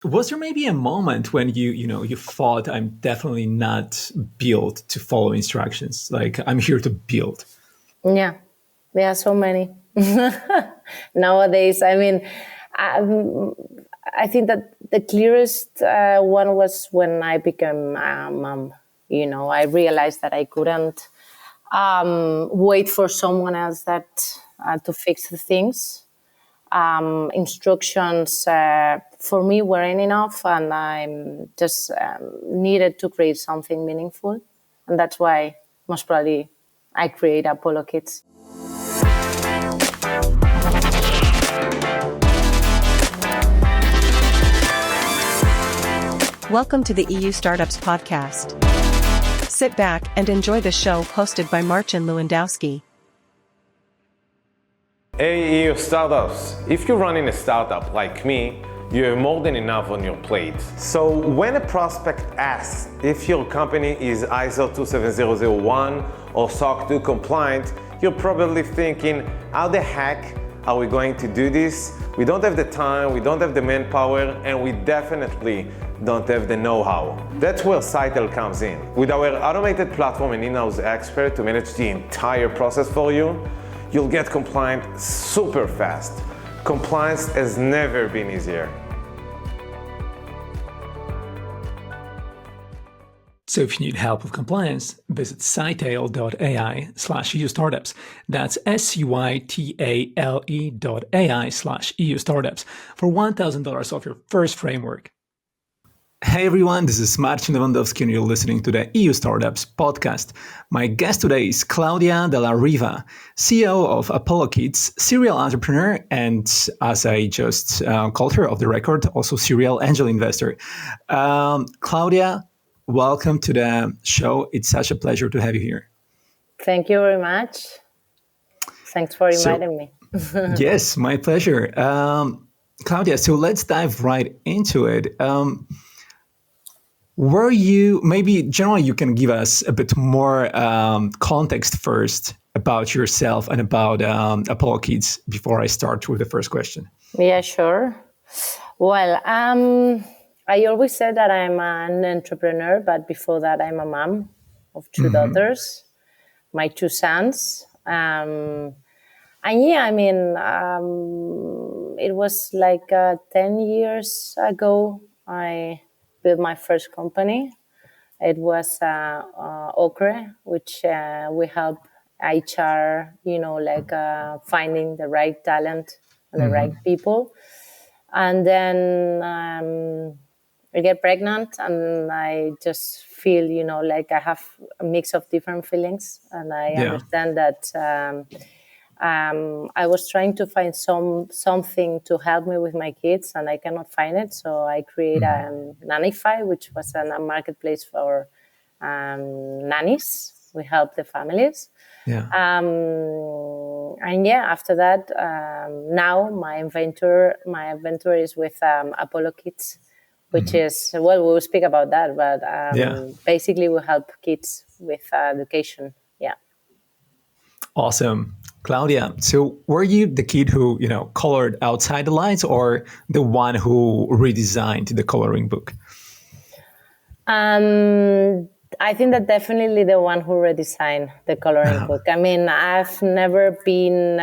Was there maybe a moment when you thought, I'm definitely not built to follow instructions? Like, I'm here to build. Yeah, there are so many nowadays. Um, I think that the clearest one was when I became a mom. I realized that I couldn't wait for someone else that to fix the things. Instructions for me weren't enough, and I just needed to create something meaningful, and that's why most probably I create Apollo Kids. Welcome to the EU Startups podcast. Sit back and enjoy the show hosted by Marcin Lewandowski. Hey EU Startups, if you're running a startup like me, you have more than enough on your plate. So when a prospect asks if your company is ISO 27001 or SOC 2 compliant, you're probably thinking, how the heck are we going to do this? We don't have the time, we don't have the manpower, and we definitely don't have the know-how. That's where Cytel comes in. With our automated platform and in-house expert to manage the entire process for you, you'll get compliant super fast. Compliance has never been easier. So if you need help with compliance, visit cytale.ai/EU startups. That's SUITALE.ai/EU startups for $1,000 off your first framework. Hey everyone, this is Marcin Lewandowski and you're listening to the EU Startups podcast. My guest today is Claudia de la Riva, CEO of Apolo Kids, serial entrepreneur, and as I just called her off the record, also serial angel investor. Claudia, welcome to the show. It's such a pleasure to have you here. Thank you very much. Thanks for inviting me. Yes, my pleasure. Claudia, so let's dive right into it. Maybe generally you can give us a bit more context first about yourself and about Apollo Kids before I start with the first question. Yeah, sure. Well, I always said that I'm an entrepreneur, but before that I'm a mom of two daughters, my two sons. And yeah, it was like 10 years ago, I built my first company. It was Okre, which we help HR, finding the right talent and the right people. And then I get pregnant and I just feel, like I have a mix of different feelings. And I understand that I was trying to find something to help me with my kids and I cannot find it. So I create Nannyfy, which was a marketplace for nannies. We help the families. Yeah. And yeah, after that, now my adventure is with Apollo Kids, which is, well, we will speak about that, but basically we help kids with education. Yeah. Awesome. Claudia, so were you the kid who, colored outside the lines or the one who redesigned the coloring book? I think that definitely the one who redesigned the coloring book. I've never been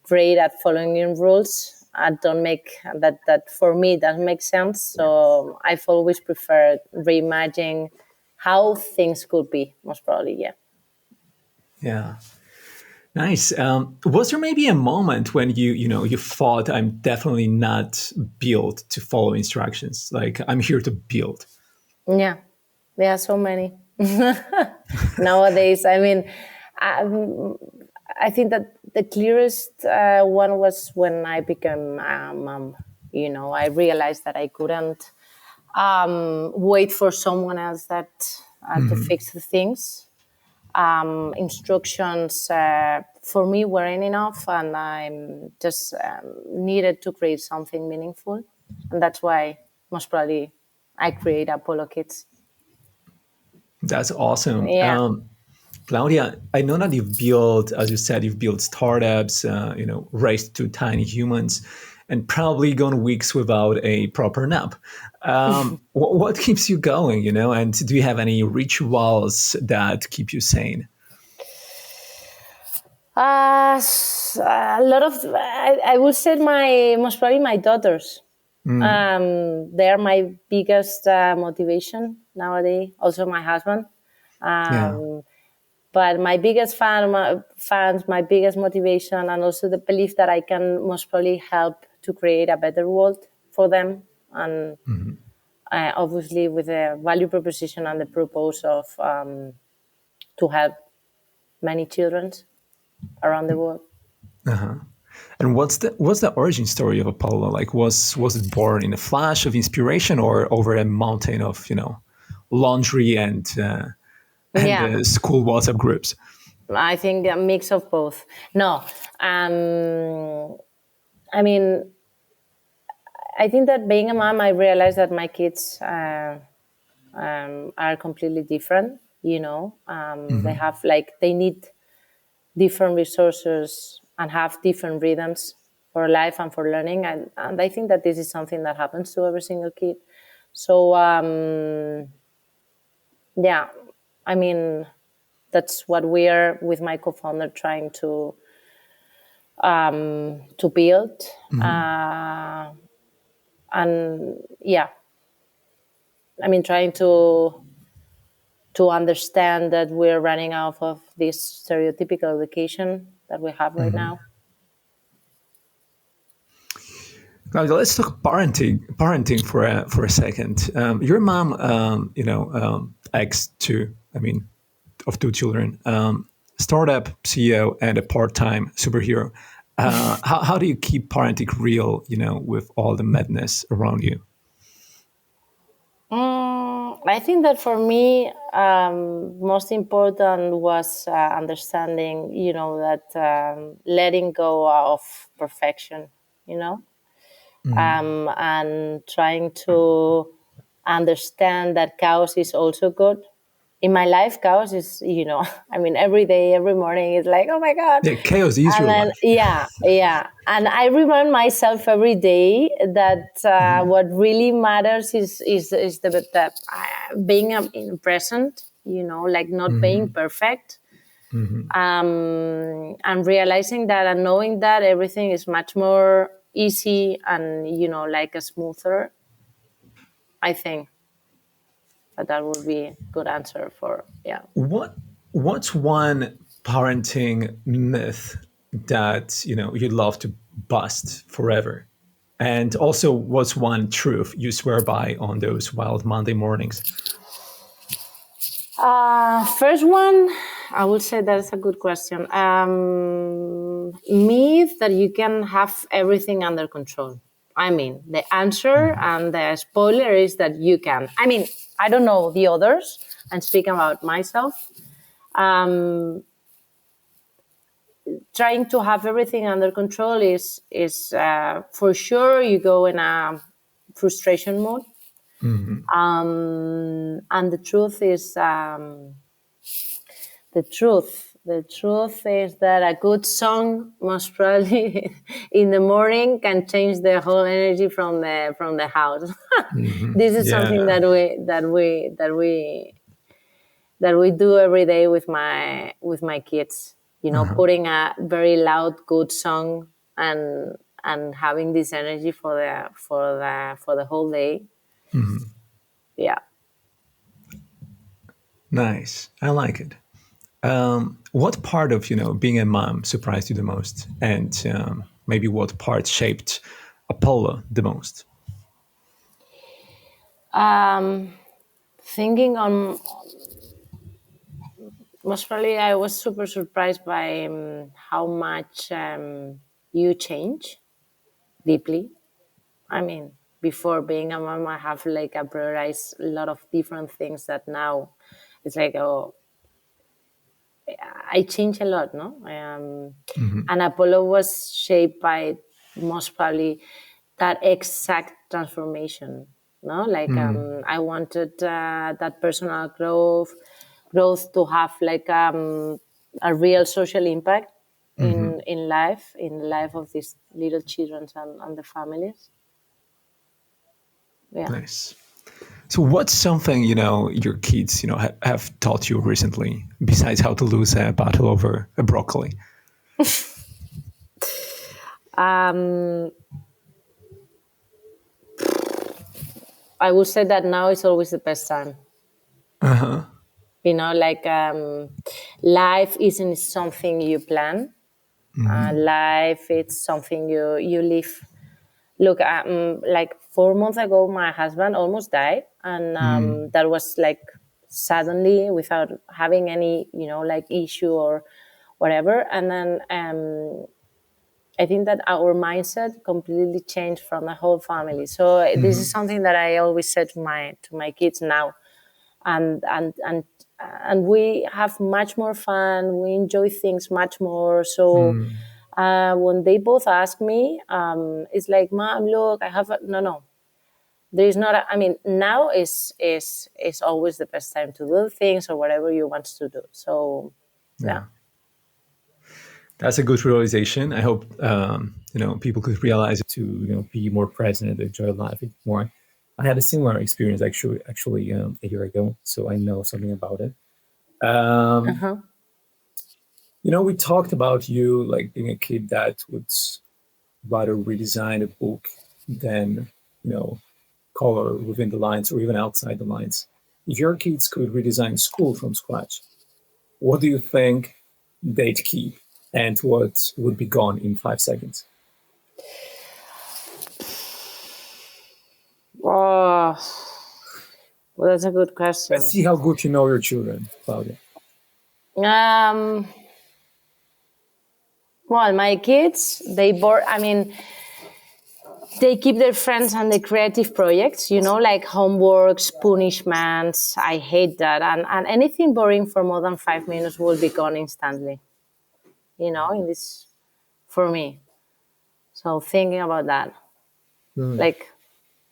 great at following rules. I don't make that for me, that makes sense. So I've always preferred reimagining how things could be, most probably, yeah. Yeah. Nice. Was there maybe a moment when you thought, I'm definitely not built to follow instructions? Like, I'm here to build. Yeah, there are so many nowadays. I think that the clearest one was when I became a mom. I realized that I couldn't wait for someone else that to fix the things. Instructions for me weren't enough, and I just needed to create something meaningful, and that's why most probably I create Apollo Kids. That's awesome. Yeah. Claudia, I know that you've built, as you said, you've built startups, raised two tiny humans. and probably gone weeks without a proper nap. What keeps you going, and do you have any rituals that keep you sane? A lot of, I would say most probably my daughters. They are my biggest motivation nowadays. Also my husband. Yeah. But my biggest fans, my biggest motivation, and also the belief that I can most probably help to create a better world for them. And obviously with the value proposition and the purpose of to help many children around the world. And what's the origin story of Apollo? Like, was it born in a flash of inspiration or over a mountain of laundry and school WhatsApp groups? I think a mix of both. No, I mean, I think that being a mom, I realized that my kids are completely different. They have they need different resources and have different rhythms for life and for learning. And I think that this is something that happens to every single kid. So, yeah, I mean, that's what we are with my co-founder trying to build. And yeah, I mean, trying to understand that we're running out of this stereotypical education that we have right now. Now let's talk parenting for a second. Your mom, ex-2, of 2 children, startup CEO and a part-time superhero. How do you keep parenting real, with all the madness around you? I think that for me, most important was understanding, that letting go of perfection, and trying to understand that chaos is also good. In my life, chaos is, every day, every morning, it's like, oh my God. Yeah, chaos is your life. Yeah. And I remind myself every day that what really matters is the being present, not being perfect. And realizing that and knowing that everything is much more easy and, a smoother, I think. But that would be a good answer for, yeah. What's one parenting myth that you'd love to bust forever? And also, what's one truth you swear by on those wild Monday mornings? First one, I would say that's a good question. Myth that you can have everything under control. I mean, the answer and the spoiler is that you can. I mean, I don't know the others. I'm speaking about myself. Trying to have everything under control is for sure you go in a frustration mode. And the truth is, the truth is that a good song most probably in the morning can change the whole energy from the house. This is something that we do every day with my kids. Putting a very loud good song and having this energy for the whole day. Yeah. Nice. I like it. What part of being a mom surprised you the most, and maybe what part shaped Apollo the most? Thinking on, most probably I was super surprised by how much you change deeply. I mean, before being a mom, I have I prioritized a lot of different things that now it's like, oh, I change a lot, no? And Apollo was shaped by most probably that exact transformation, no? I wanted that personal growth to have a real social impact in in life, in the life of these little children and the families. Yeah. Nice. So what's something, your kids, have taught you recently besides how to lose a battle over a broccoli? I would say that now is always the best time. Uh-huh. Like life isn't something you plan. Life, it's something you live. Look, like 4 months ago, my husband almost died. And that was like suddenly without having any, like issue or whatever. And then I think that our mindset completely changed from the whole family. So this is something that I always said to my kids now. And we have much more fun. We enjoy things much more. So when they both ask me, it's like, Mom, look, I have no. There is not. Now is always the best time to do things or whatever you want to do. So, yeah. That's a good realization. I hope people could realize it. To be more present and enjoy life more. I had a similar experience actually a year ago, so I know something about it. We talked about you like being a kid that would rather redesign a book than color within the lines or even outside the lines. If your kids could redesign school from scratch, what do you think they'd keep and what would be gone in 5 seconds? Oh, well, that's a good question. Let's see how good you know your children, Claudia. Well, my kids, they keep their friends and the creative projects, like homeworks, punishments. I hate that. And anything boring for more than 5 minutes will be gone instantly, in this, for me. So thinking about that, like,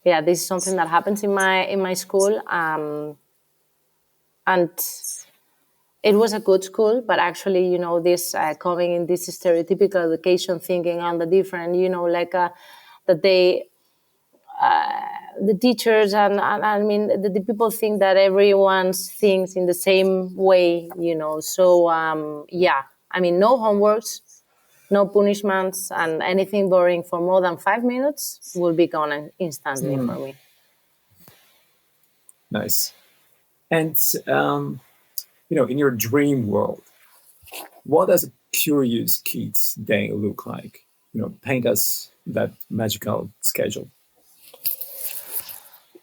yeah, this is something that happens in my school. And it was a good school, but actually, this coming in this stereotypical education thinking on the different, that they, the teachers and the people think that everyone thinks in the same way, So, no homeworks, no punishments, and anything boring for more than 5 minutes will be gone instantly for me. Nice. And, in your dream world, what does a curious kid's day look like? Paint us that magical schedule.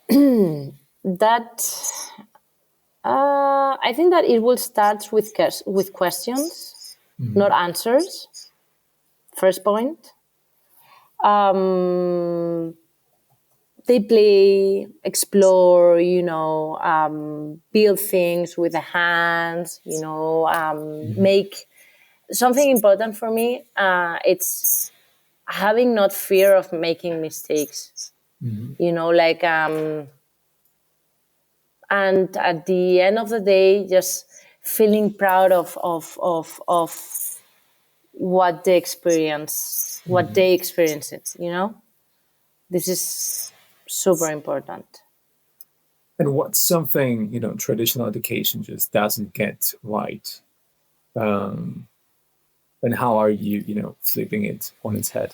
I think that it will start with questions, not answers. First point. They play, explore, build things with the hands, make something important for me. It's having not fear of making mistakes, and at the end of the day, just feeling proud of what they experience, what they experience it, This is super important. And what's something, traditional education just doesn't get right? And how are you, flipping it on its head?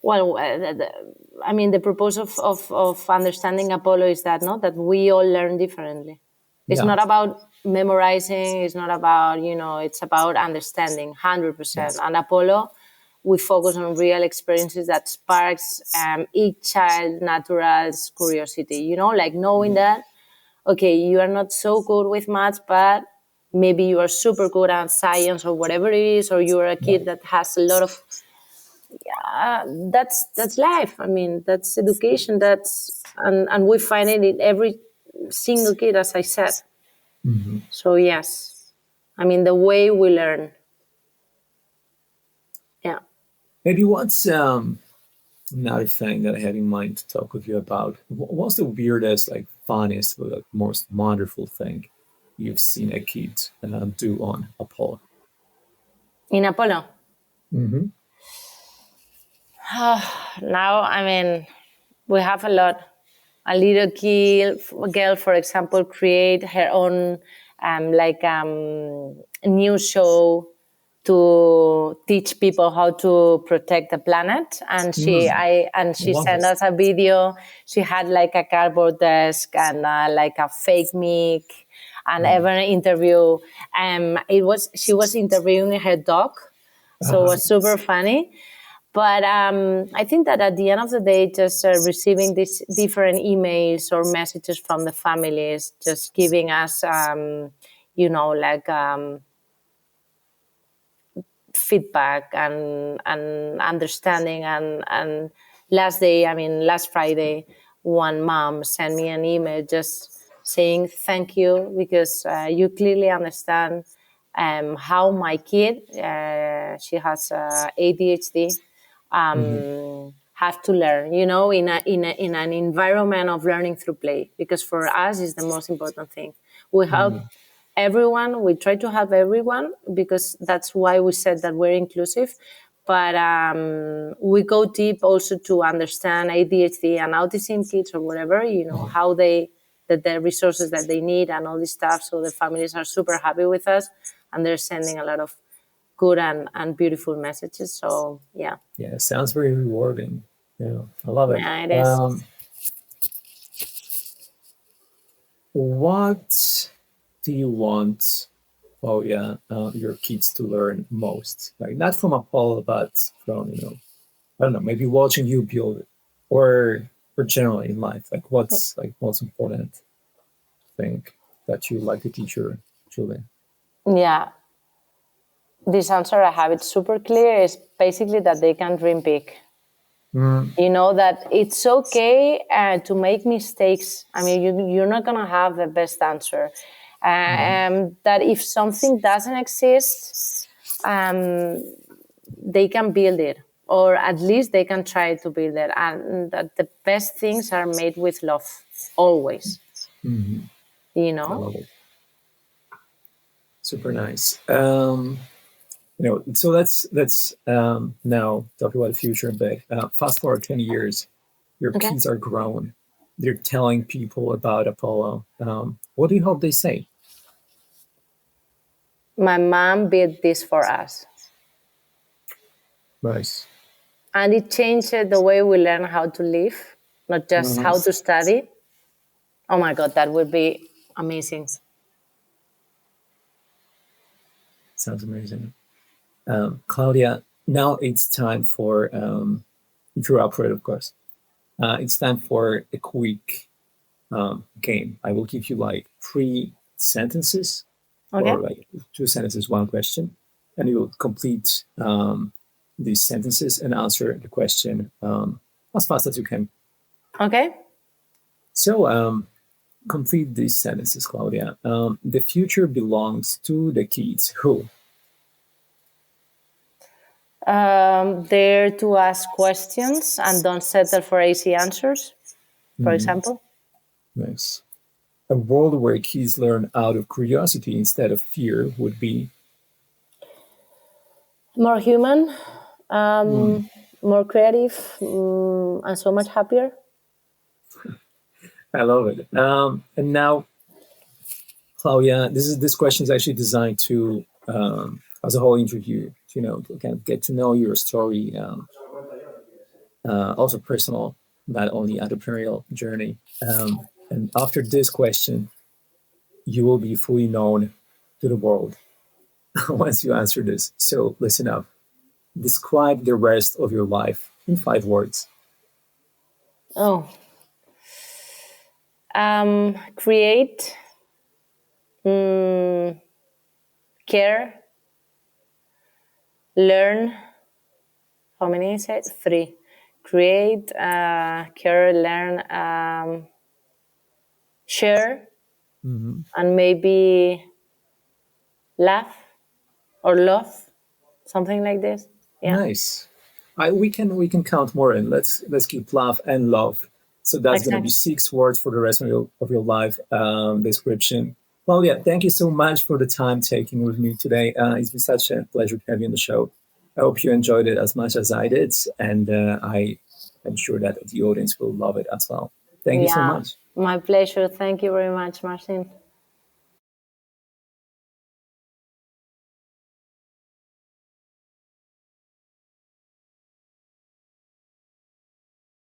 Well, the purpose of understanding Apolo is that, that we all learn differently. It's not about memorizing. It's not about, it's about understanding 100%. Yes. And Apolo, we focus on real experiences that sparks each child's natural curiosity, like knowing that, okay, you are not so good with maths, but maybe you are super good at science or whatever it is, or you're a kid that has a lot of, that's life. That's education. And we find it in every single kid, as I said. So yes, the way we learn. Yeah. Maybe what's another thing that I had in mind to talk with you about? What's the weirdest, funniest, most wonderful thing you've seen a kid do on Apolo? In Apollo. Mm-hmm. Now, I mean, we have a lot. A little girl, for example, create her own news show to teach people how to protect the planet. And she Love sent it. us a video. She had like a cardboard desk and like a fake mic and ever interview. She was interviewing her dog, so it was super funny. But I think that at the end of the day, just receiving these different emails or messages from the families, just giving us, feedback and understanding. And last Friday, one mom sent me an email just saying thank you because you clearly understand how my kid, she has ADHD, have to learn, in an environment of learning through play. Because for us, is the most important thing. We help everyone. We try to help everyone because that's why we said that we're inclusive. But we go deep also to understand ADHD and autism kids or whatever, how the resources that they need and all this stuff. So the families are super happy with us and they're sending a lot of good and beautiful messages. So yeah. Yeah, sounds very rewarding. Yeah, I love it. Yeah, it is. What do you want, your kids to learn most? Like not from Apollo, but from, I don't know, maybe watching you build it, or generally in life. Like what's like most important thing that you like to teach your children? Yeah. This answer I have it super clear is basically that they can dream big. That it's okay to make mistakes. I mean, you're not going to have the best answer. That if something doesn't exist, they can build it, or at least they can try to build it. And that the best things are made with love, always. I love it. Super nice. So let's now talk about the future a bit. Fast forward 20 years, your kids are grown. They're telling people about Apollo. What do you hope they say? My mom built this for us. Nice. And it changed the way we learn how to live, not just how to study. Oh my God, that would be amazing. Sounds amazing. Claudia, now it's time for, if you're up for it, of course, it's time for a quick game. I will give you like 3 sentences, or like 2 sentences, 1 question, and you will complete these sentences and answer the question as fast as you can. Okay. So complete these sentences, Claudia. The future belongs to the kids who? Dare to ask questions and don't settle for easy answers, for example. Nice. A world where kids learn out of curiosity instead of fear would be? More human, more creative, and so much happier. I love it. And now, Claudia, this question is actually designed to, as a whole interview, to kind of get to know your story, also personal, not only entrepreneurial journey. And after this question, you will be fully known to the world once you answer this. So listen up. Describe the rest of your life in 5 words. Oh. Create, care, learn. How many is it? 3. Create, care, learn, share, and maybe laugh or love, something like this. Yeah. Nice. We can count more in. Let's keep laugh and love. So that's going to be 6 words for the rest of your life description. Well, yeah, thank you so much for the time taken with me today. It's been such a pleasure to have you on the show. I hope you enjoyed it as much as I did, and I'm sure that the audience will love it as well. Thank you so Yeah, much. my pleasure. Thank you very much, Marcin.